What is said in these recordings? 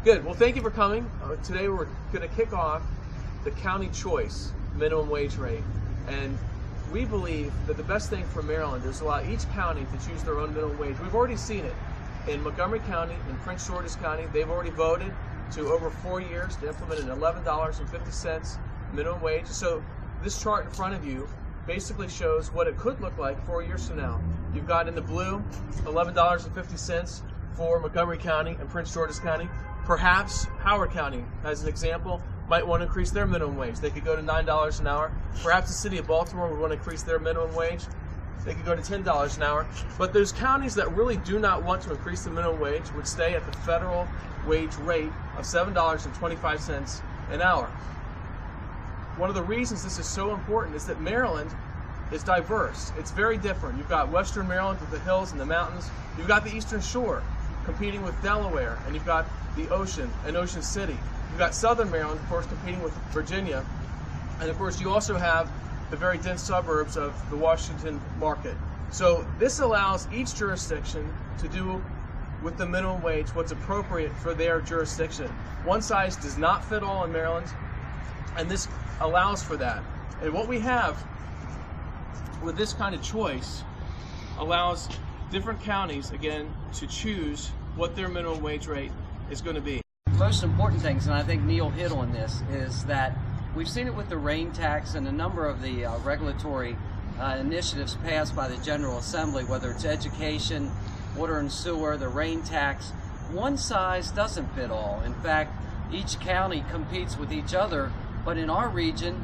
Good. Well, thank you for coming. Today we're going to kick off the county choice minimum wage rate. And we believe that the best thing for Maryland is to allow each county to choose their own minimum wage. We've already seen it in Montgomery County, in Prince George's County. They've already voted to, over 4 years, to implement an $11.50 minimum wage. So this chart in front of you basically shows what it could look like 4 years from now. You've got in the blue $11.50 for Montgomery County and Prince George's County. Perhaps Howard County, as an example, might want to increase their minimum wage. They could go to $9 an hour. Perhaps the city of Baltimore would want to increase their minimum wage. They could go to $10 an hour. But those counties that really do not want to increase the minimum wage would stay at the federal wage rate of $7.25 an hour. One of the reasons this is so important is that Maryland is diverse. It's very different. You've got Western Maryland with the hills and the mountains. You've got the Eastern Shore competing with Delaware, and you've got the ocean and Ocean City. You've got Southern Maryland, of course, competing with Virginia. And of course, you also have the very dense suburbs of the Washington market. So this allows each jurisdiction to do with the minimum wage what's appropriate for their jurisdiction. One size does not fit all in Maryland, and this allows for that. And what we have with this kind of choice allows different counties, again, to choose what their minimum wage rate is going to be. The most important things, and I think Neil hit on this, is that we've seen it with the rain tax and a number of the regulatory initiatives passed by the General Assembly, whether it's education, water and sewer, the rain tax. One size doesn't fit all. In fact, each county competes with each other, but in our region,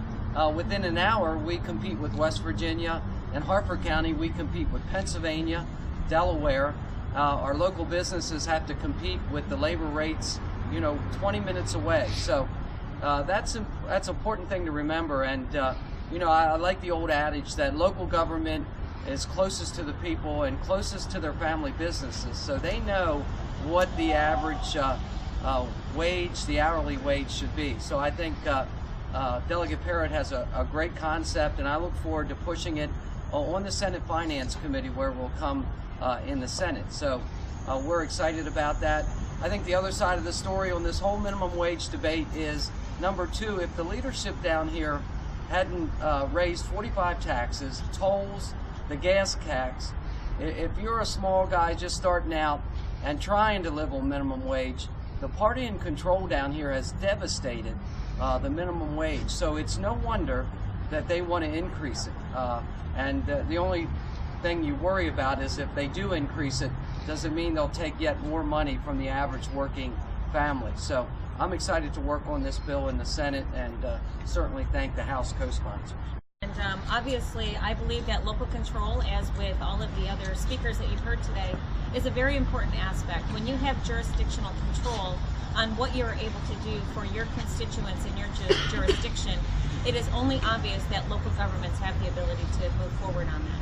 within an hour, we compete with West Virginia. In Harper County, we compete with Pennsylvania, Delaware. Our local businesses have to compete with the labor rates, 20 minutes away. So that's an important thing to remember. And I like the old adage that local government is closest to the people and closest to their family businesses, so they know what the average wage, the hourly wage should be. So I think Delegate Parrott has a great concept, and I look forward to pushing it on the Senate Finance Committee, where we'll come in the Senate. So we're excited about that. I think the other side of the story on this whole minimum wage debate is, number two, if the leadership down here hadn't raised 45 taxes, tolls, the gas tax, if you're a small guy just starting out and trying to live on minimum wage, the party in control down here has devastated the minimum wage. So it's no wonder that they want to increase it. And the only thing you worry about is if they do increase it, does it mean they'll take yet more money from the average working family? So I'm excited to work on this bill in the Senate, and certainly thank the House co-sponsors. And obviously, I believe that local control, as with all of the other speakers that you've heard today, is a very important aspect. When you have jurisdictional control on what you're able to do for your constituents in your jurisdiction, it is only obvious that local governments have the ability to move forward on that.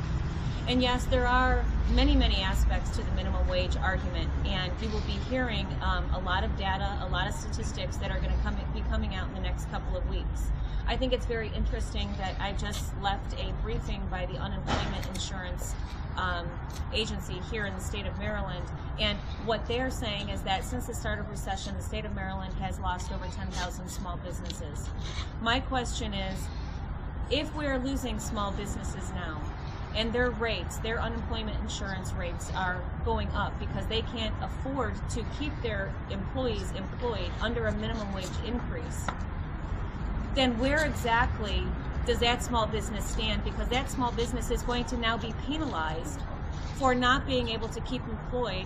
And yes, there are many, many aspects to the minimum wage argument, and you will be hearing a lot of data, a lot of statistics that are going to be coming out in the next couple of weeks. I think it's very interesting that I just left a briefing by the Unemployment Insurance Agency here in the state of Maryland, and what they're saying is that since the start of recession, the state of Maryland has lost over 10,000 small businesses. My question is, if we're losing small businesses now, and their rates, their unemployment insurance rates are going up because they can't afford to keep their employees employed under a minimum wage increase, then where exactly does that small business stand? Because that small business is going to now be penalized for not being able to keep employed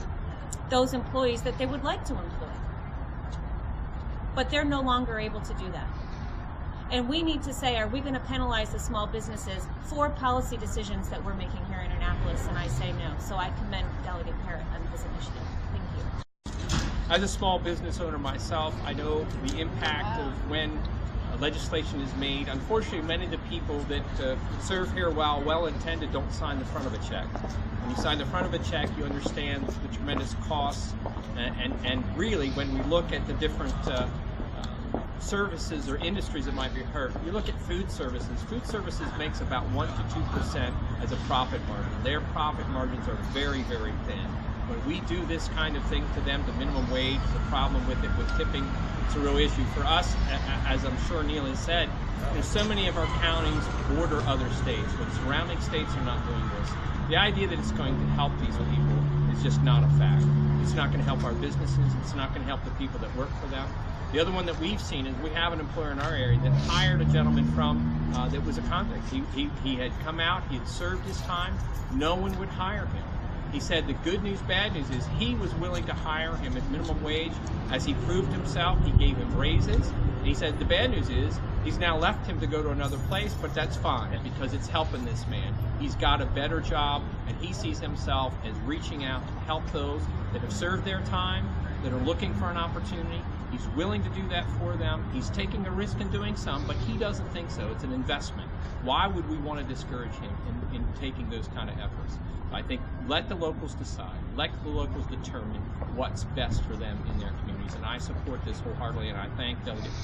those employees that they would like to employ. But they're no longer able to do that. And we need to say, are we going to penalize the small businesses for policy decisions that we're making here in Annapolis? And I say no. So I commend Delegate Parrott on this initiative. Thank you. As a small business owner myself, I know the impact of when legislation is made. Unfortunately, many of the people that serve here, while well-intended, don't sign the front of a check. When you sign the front of a check, you understand the tremendous costs, and really, when we look at the different services or industries that might be hurt, you look at food services. Food services makes about 1% to 2% as a profit margin. Their profit margins are very, very thin. When we do this kind of thing to them, the minimum wage, the problem with it, with tipping, it's a real issue. For us, as I'm sure Neil has said, there's so many of our counties border other states, when surrounding states are not doing this. The idea that it's going to help these people is just not a fact. It's not going to help our businesses. It's not going to help the people that work for them. The other one that we've seen is we have an employer in our area that hired a gentleman from that was a convict. He had come out, he had served his time. No one would hire him. He said the good news, bad news is he was willing to hire him at minimum wage. As he proved himself, he gave him raises. And he said the bad news is he's now left him to go to another place, but that's fine because it's helping this man. He's got a better job, and he sees himself as reaching out to help those that have served their time, that are looking for an opportunity. He's willing to do that for them. He's taking a risk in doing some, but he doesn't think so. It's an investment. Why would we want to discourage him in taking those kind of efforts? I think let the locals decide. Let the locals determine what's best for them in their communities. And I support this wholeheartedly, and I thank Delegate